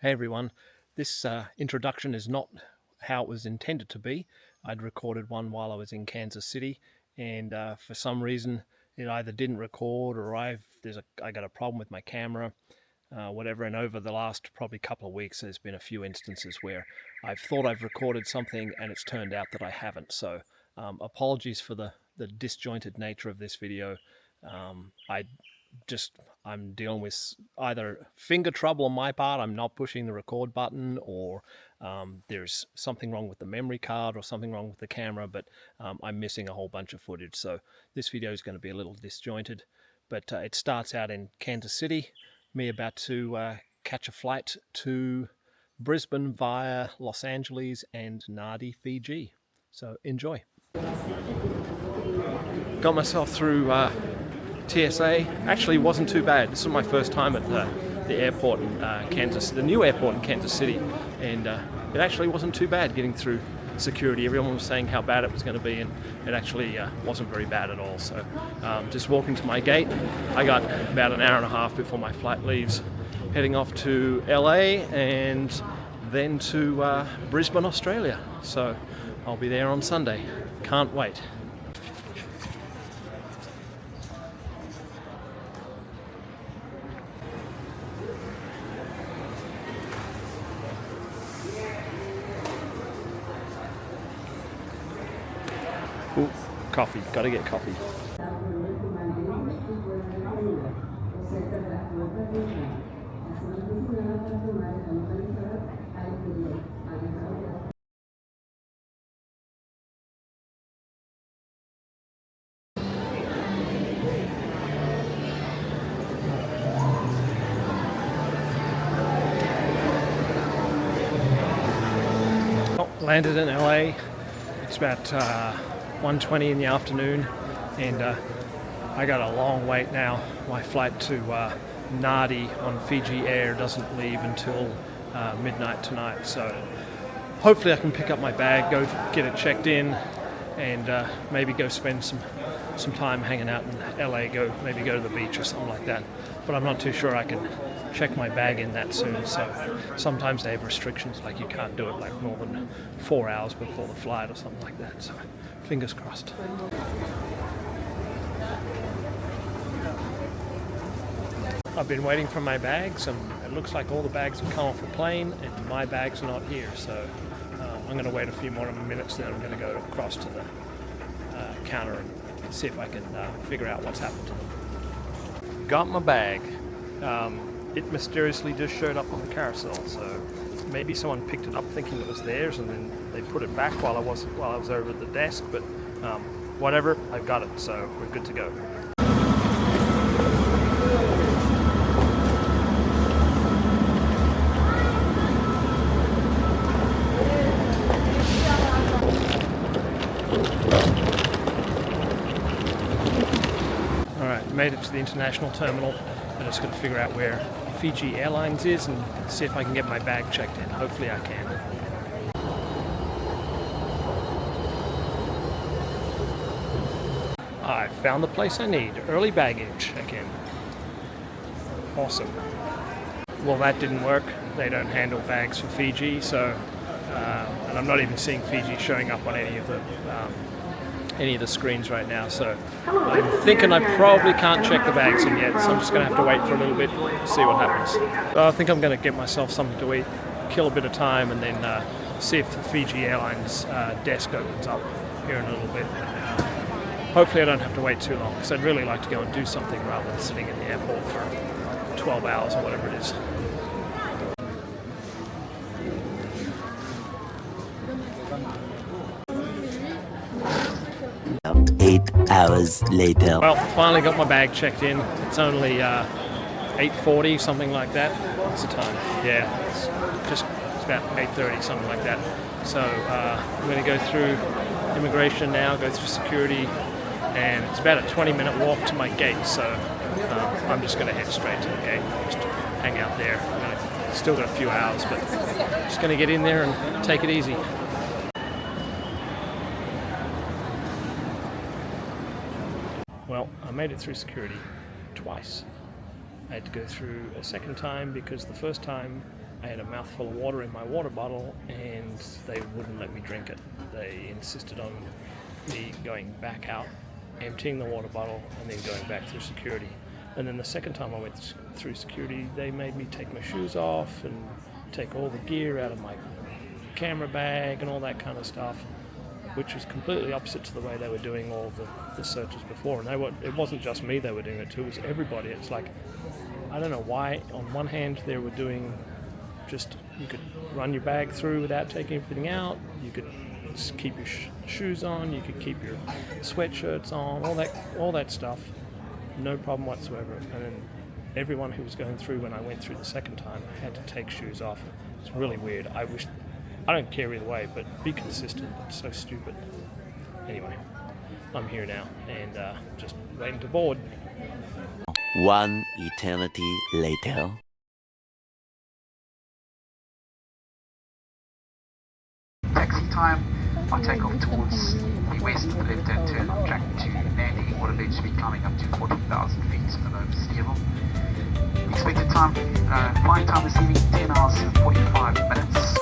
Hey everyone, this introduction is not how it was intended to be. I'd recorded one while I was in Kansas City, and for some reason it either didn't record or I got a problem with my camera, whatever. And over the last probably couple of weeks, there's been a few instances where I've thought I've recorded something and it's turned out that I haven't. So apologies for the disjointed nature of this video. I I'm dealing with either finger trouble on my part, I'm not pushing the record button, or there's something wrong with the memory card or something wrong with the camera, but I'm missing a whole bunch of footage. So this video is going to be a little disjointed, but it starts out in Kansas City, me about to catch a flight to Brisbane via Los Angeles and Nadi, Fiji. So enjoy. Got myself through TSA. Actually wasn't too bad. This was my first time at the airport in the new airport in Kansas City, and it actually wasn't too bad getting through security. Everyone was saying how bad it was going to be, and it actually wasn't very bad at all. So just walking to my gate, I got about an hour and a half before my flight leaves, heading off to LA and then to Brisbane, Australia. So I'll be there on Sunday. Can't wait. Ooh, coffee. Gotta get coffee. Landed in LA. It's about 1:20 in the afternoon, and I got a long wait now. My flight to Nadi on Fiji Air doesn't leave until midnight tonight, so hopefully I can pick up my bag, go get it checked in, and maybe go spend some time hanging out in LA, maybe go to the beach or something like that. But I'm not too sure I can check my bag in that soon, so sometimes they have restrictions, like you can't do it like more than 4 hours before the flight or something like that, so fingers crossed. I've been waiting for my bags, and it looks like all the bags have come off the plane and my bag's not here, so I'm going to wait a few more minutes, then I'm going to go across to the counter and see if I can figure out what's happened to them. Got my bag. It mysteriously just showed up on the carousel, so maybe someone picked it up thinking it was theirs and then they put it back while I was over at the desk, but whatever, I've got it, so we're good to go. Alright, made it to the international terminal. I'm just going to figure out where Fiji Airlines is and see if I can get my bag checked in. Hopefully I can. I found the place I need. Early baggage check-in. Awesome. Well, that didn't work. They don't handle bags for Fiji, so and I'm not even seeing Fiji showing up on any of the screens right now, so I'm thinking I probably can't check the bags in yet, so I'm just going to have to wait for a little bit to see what happens. I think I'm going to get myself something to eat, kill a bit of time, and then see if the Fiji Airlines desk opens up here in a little bit. Hopefully I don't have to wait too long, because I'd really like to go and do something rather than sitting in the airport for 12 hours or whatever it is. 8 hours later. Well, finally got my bag checked in. It's only 8:40, something like that. What's the time? Yeah, it's about 8:30, something like that. So I'm going to go through immigration now, go through security, and it's about a 20-minute walk to my gate. So I'm just going to head straight to the gate, just hang out there. Still got a few hours, but just going to get in there and take it easy. Well, I made it through security twice. I had to go through a second time because the first time I had a mouthful of water in my water bottle and they wouldn't let me drink it. They insisted on me going back out, emptying the water bottle, and then going back through security. And then the second time I went through security, they made me take my shoes off and take all the gear out of my camera bag and all that kind of stuff, which was completely opposite to the way they were doing all the searches before. And it wasn't just me they were doing it to, it was everybody. It's like, I don't know why, on one hand they were doing just, you could run your bag through without taking everything out, you could keep your shoes on, you could keep your sweatshirts on, all that stuff, no problem whatsoever. And then everyone who was going through when I went through the second time had to take shoes off. It's really weird. I don't care either way, but be consistent. It's so stupid. Anyway, I'm here now and just waiting to board. One eternity later. Taxi time, I take off towards the west, the left-hand turn on track to Nandi, what eventually be climbing up to 14,000 feet below sea level. Expected time, flight time this evening, 10 hours and 45 minutes.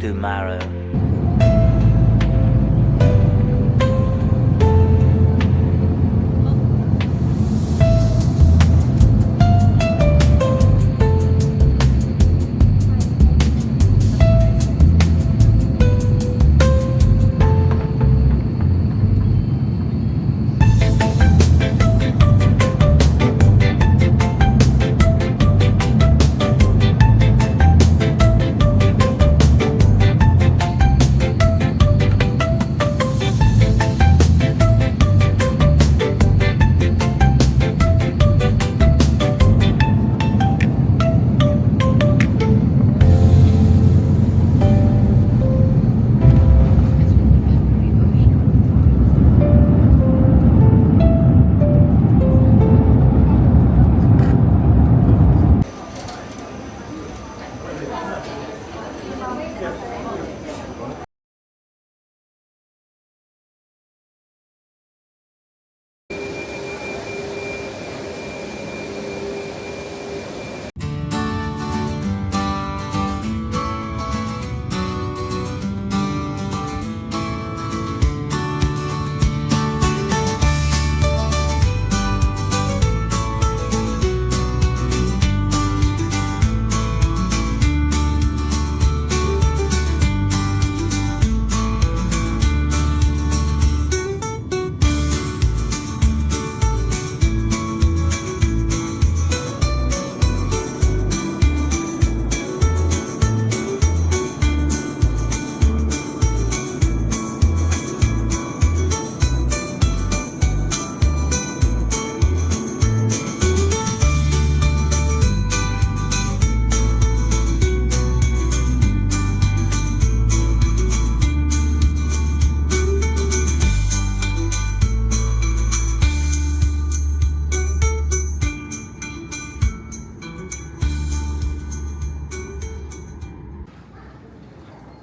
Tomorrow.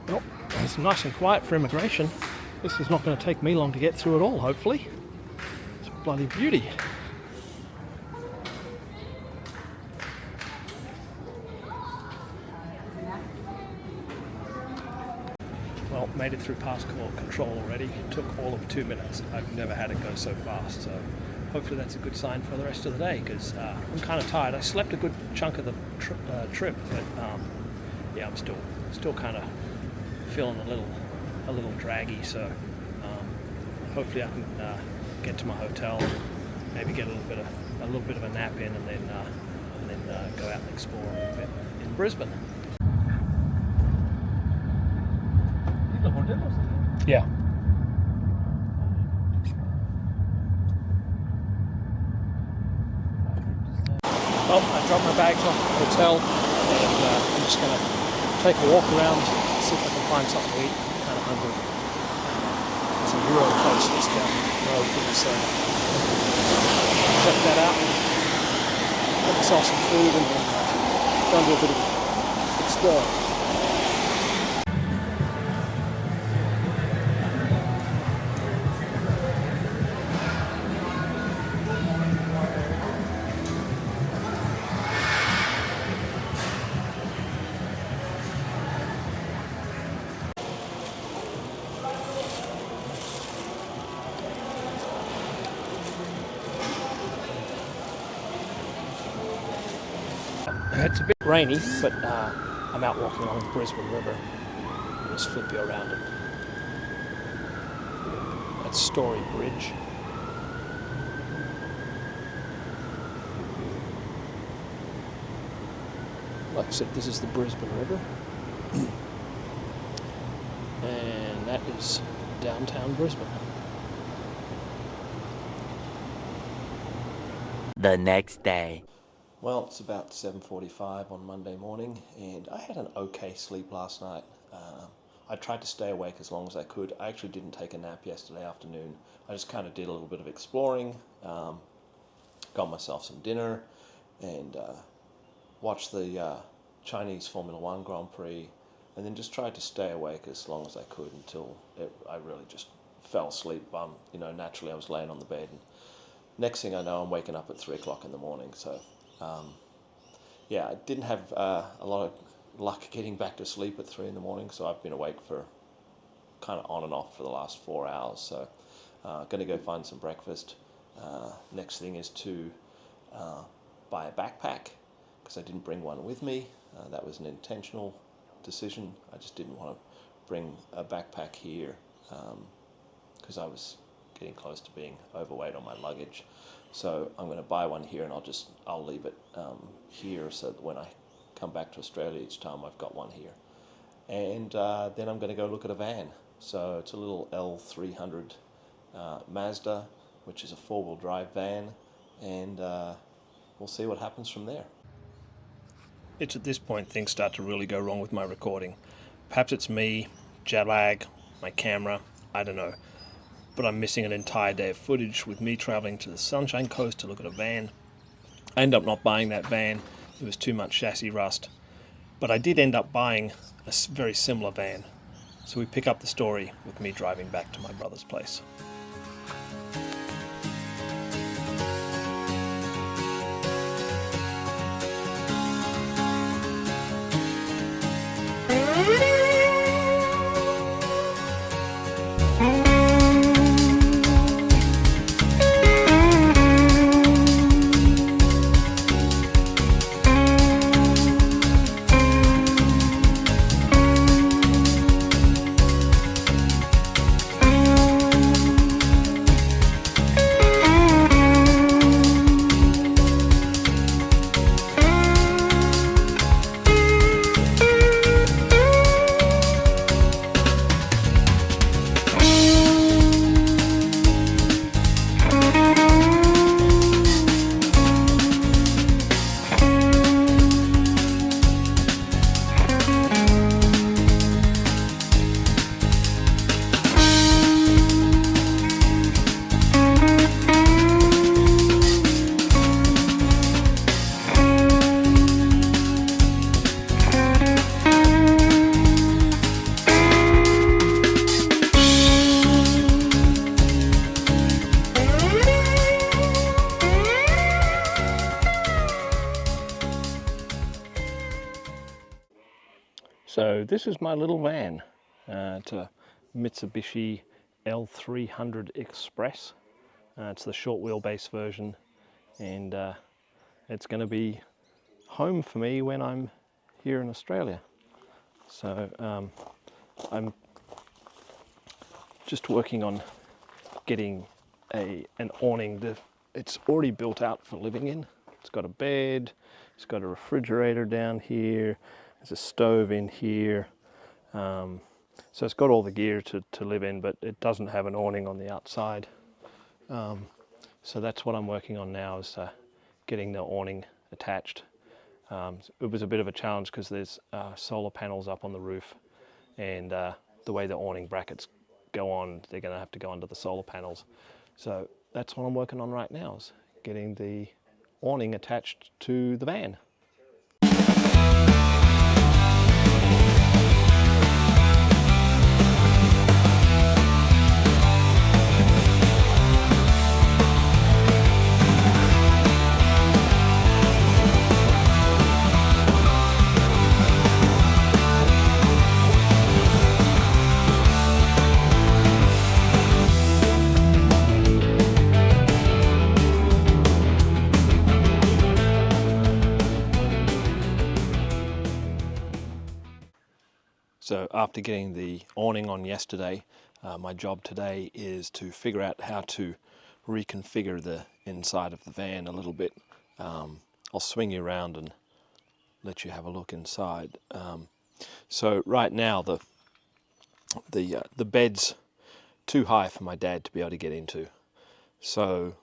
Well, it's nice and quiet for immigration. This is not going to take me long to get through at all, hopefully. It's a bloody beauty. Well, made it through passport control already. It took all of 2 minutes. I've never had it go so fast, so hopefully that's a good sign for the rest of the day, because I'm kind of tired. I slept a good chunk of the trip, but yeah, I'm still kind of feeling a little draggy. So hopefully I can get to my hotel, maybe get a little bit of a nap in, and then go out and explore a little bit in Brisbane. Yeah. Well, I dropped my bags off at the hotel, and I'm just going to take a walk around, see if I can find something to eat. I'm kind of hungry. There's a Euro place just down the road here, so check that out. Get myself some food and go and do a bit of exploring. It's a bit rainy, but I'm out walking along the Brisbane River. I'll just flip you around it. That's Story Bridge. Like I said, this is the Brisbane River. And that is downtown Brisbane. The next day. Well, it's about 7:45 on Monday morning, and I had an okay sleep last night. I tried to stay awake as long as I could. I actually didn't take a nap yesterday afternoon. I just kind of did a little bit of exploring, got myself some dinner, and watched the Chinese Formula One Grand Prix, and then just tried to stay awake as long as I could until I really just fell asleep. Naturally I was laying on the bed, and next thing I know, I'm waking up at 3 o'clock in the morning. So, I didn't have a lot of luck getting back to sleep at 3 in the morning. So I've been awake for kind of on and off for the last 4 hours. So, going to go find some breakfast. Next thing is to buy a backpack because I didn't bring one with me. That was an intentional decision. I just didn't want to bring a backpack here because I was getting close to being overweight on my luggage. So I'm going to buy one here, and I'll leave it here so that when I come back to Australia each time I've got one here. And then I'm going to go look at a van. So it's a little L300 Mazda, which is a four-wheel drive van, and we'll see what happens from there. It's at this point things start to really go wrong with my recording. Perhaps it's me, jet lag, my camera, I don't know. But I'm missing an entire day of footage with me travelling to the Sunshine Coast to look at a van. I ended up not buying that van. It was too much chassis rust. But I did end up buying a very similar van. So we pick up the story with me driving back to my brother's place. So this is my little van. It's a Mitsubishi L300 Express. It's the short wheelbase version, and it's going to be home for me when I'm here in Australia. So I'm just working on getting an awning. It's already built out for living in. It's got a bed, it's got a refrigerator down here, there's a stove in here. So it's got all the gear to live in, but it doesn't have an awning on the outside. So that's what I'm working on now, is getting the awning attached. It was a bit of a challenge because there's solar panels up on the roof, and the way the awning brackets go on, they're going to have to go under the solar panels. So that's what I'm working on right now, is getting the awning attached to the van. So after getting the awning on yesterday, my job today is to figure out how to reconfigure the inside of the van a little bit. I'll swing you around and let you have a look inside. So right now the bed's too high for my dad to be able to get into. So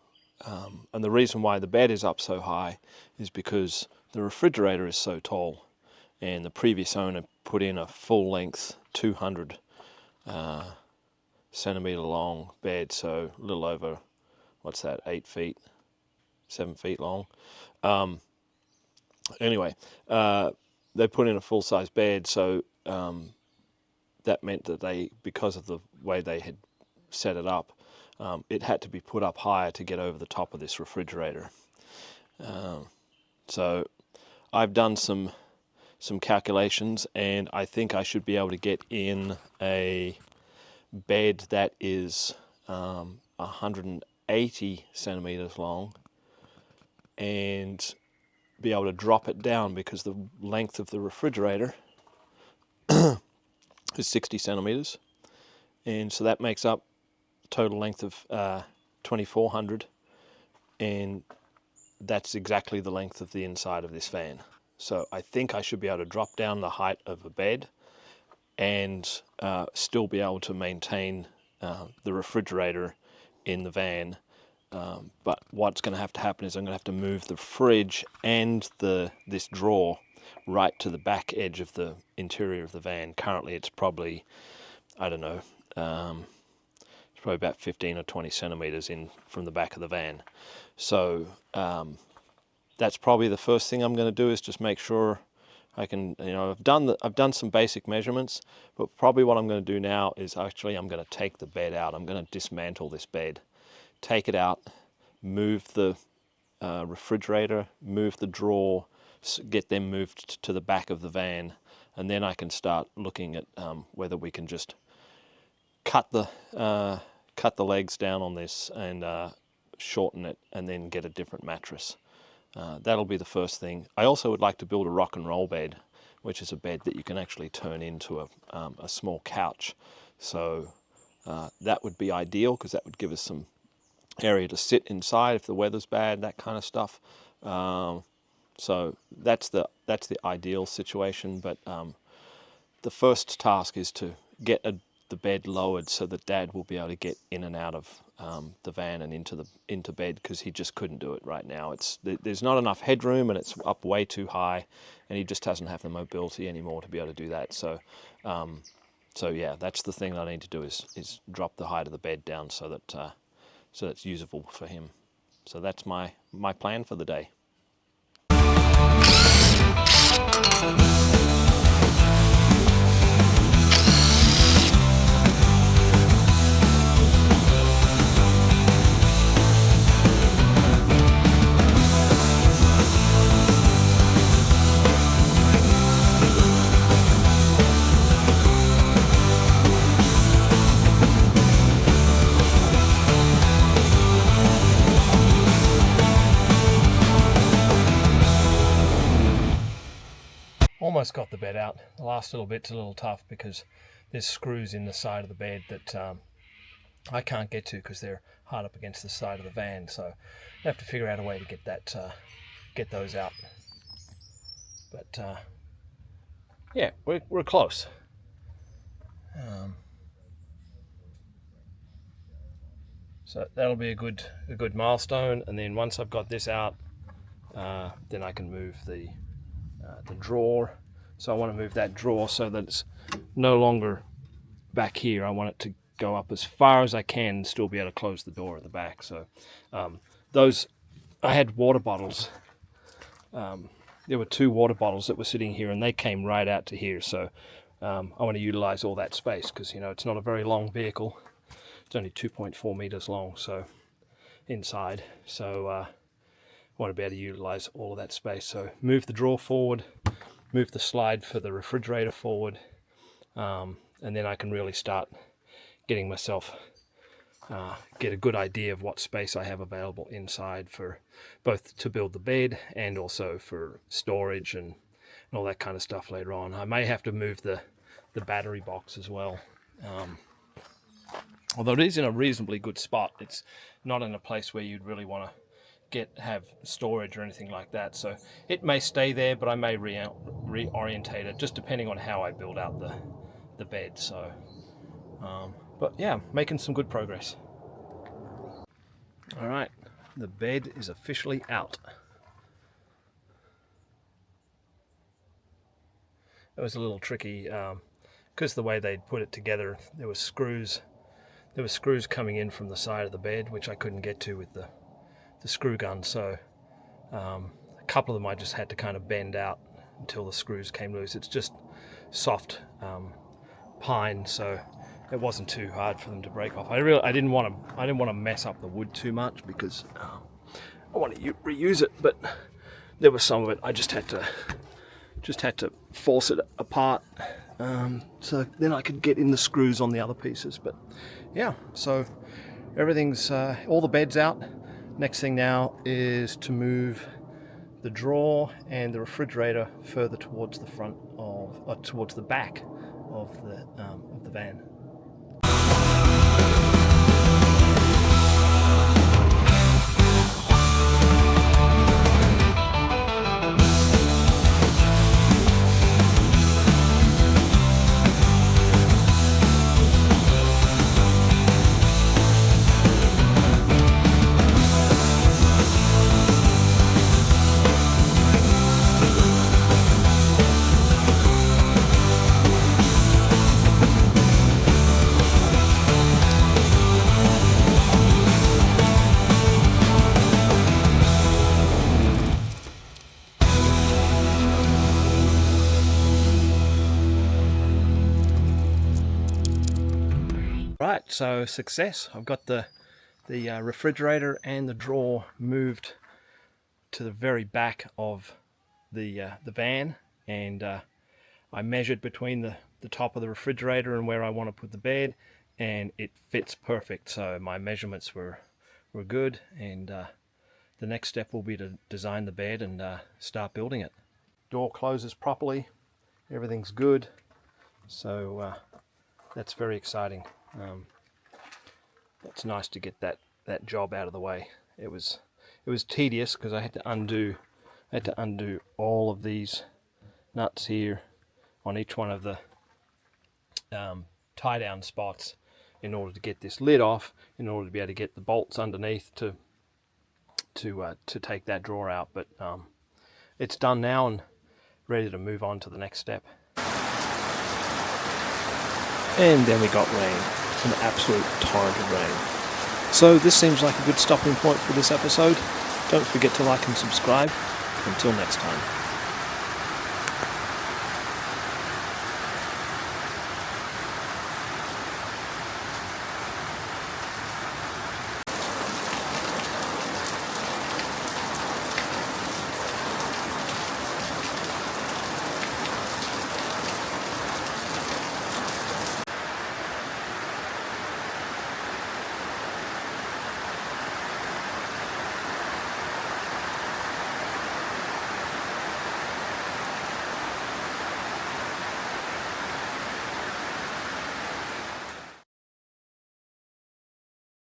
and the reason why the bed is up so high is because the refrigerator is so tall, and the previous owner put in a full length 200 centimeter long bed, so a little over, what's that, 8 feet, 7 feet long. Anyway, they put in a full size bed, so that meant that because of the way they had set it up, it had to be put up higher to get over the top of this refrigerator. So I've done some calculations, and I think I should be able to get in a bed that is 180 centimeters long and be able to drop it down, because the length of the refrigerator is 60 centimeters, and so that makes up total length of 2400, and that's exactly the length of the inside of this van. So I think I should be able to drop down the height of a bed and still be able to maintain the refrigerator in the van. But what's going to have to happen is I'm going to have to move the fridge and this drawer right to the back edge of the interior of the van. Currently it's probably, I don't know, it's probably about 15 or 20 centimeters in from the back of the van. So that's probably the first thing I'm going to do, is just make sure I can, I've done some basic measurements, but probably what I'm going to do now is actually I'm going to take the bed out. I'm going to dismantle this bed, take it out, move the refrigerator, move the drawer, get them moved to the back of the van, and then I can start looking at whether we can just cut the legs down on this and shorten it, and then get a different mattress. That'll be the first thing. I also would like to build a rock and roll bed, which is a bed that you can actually turn into a small couch. So that would be ideal, because that would give us some area to sit inside if the weather's bad, that kind of stuff. So that's the ideal situation. But the first task is to get the bed lowered so that Dad will be able to get in and out of the van and into bed, because he just couldn't do it right now. There's not enough headroom, and it's up way too high, and he just doesn't have the mobility anymore to be able to do that. So yeah, that's the thing that I need to do, is drop the height of the bed down so that it's usable for him. So that's my plan for the day. Almost got the bed out. The last little bit's a little tough, because there's screws in the side of the bed that I can't get to, because they're hard up against the side of the van. So I have to figure out a way to get those out. But yeah, we're close. So that'll be a good milestone. And then once I've got this out, then I can move the drawer. So I want to move that drawer so that it's no longer back here. I want it to go up as far as I can and still be able to close the door at the back. So those, I had water bottles. There were 2 water bottles that were sitting here, and they came right out to here. So I want to utilize all that space, because it's not a very long vehicle. It's only 2.4 meters long, so inside. So I want to be able to utilize all of that space. So move the drawer forward, move the slide for the refrigerator forward, and then I can really start getting myself get a good idea of what space I have available inside, for both to build the bed and also for storage and all that kind of stuff later on. I may have to move the battery box as well. Although it is in a reasonably good spot, it's not in a place where you'd really want to have storage or anything like that. So it may stay there, but I may reorientate it, just depending on how I build out the bed. So, but yeah, making some good progress. All right, the bed is officially out. It was a little tricky because the way they'd put it together, there were screws coming in from the side of the bed, which I couldn't get to with the screw gun. So a couple of them I just had to kind of bend out until the screws came loose. It's just soft pine, so it wasn't too hard for them to break off. I didn't want to mess up the wood too much because I want to reuse it, but there was some of it I just had to force it apart, so then I could get in the screws on the other pieces. But yeah, so everything's all the bed's out. Next thing now is to move the drawer and the refrigerator further towards the front towards the back of the van. Right, so success. I've got the refrigerator and the drawer moved to the very back of the van, and I measured between the top of the refrigerator and where I want to put the bed, and it fits perfect. So my measurements were good, and the next step will be to design the bed and start building it. Door closes properly, everything's good, so that's very exciting. It's nice to get that job out of the way. It was tedious because I had to undo all of these nuts here on each one of the tie down spots in order to get this lid off, in order to be able to get the bolts underneath to take that drawer out. But it's done now and ready to move on to the next step. And then we got rain, an absolute torrent of rain. So this seems like a good stopping point for this episode. Don't forget to like and subscribe. Until next time.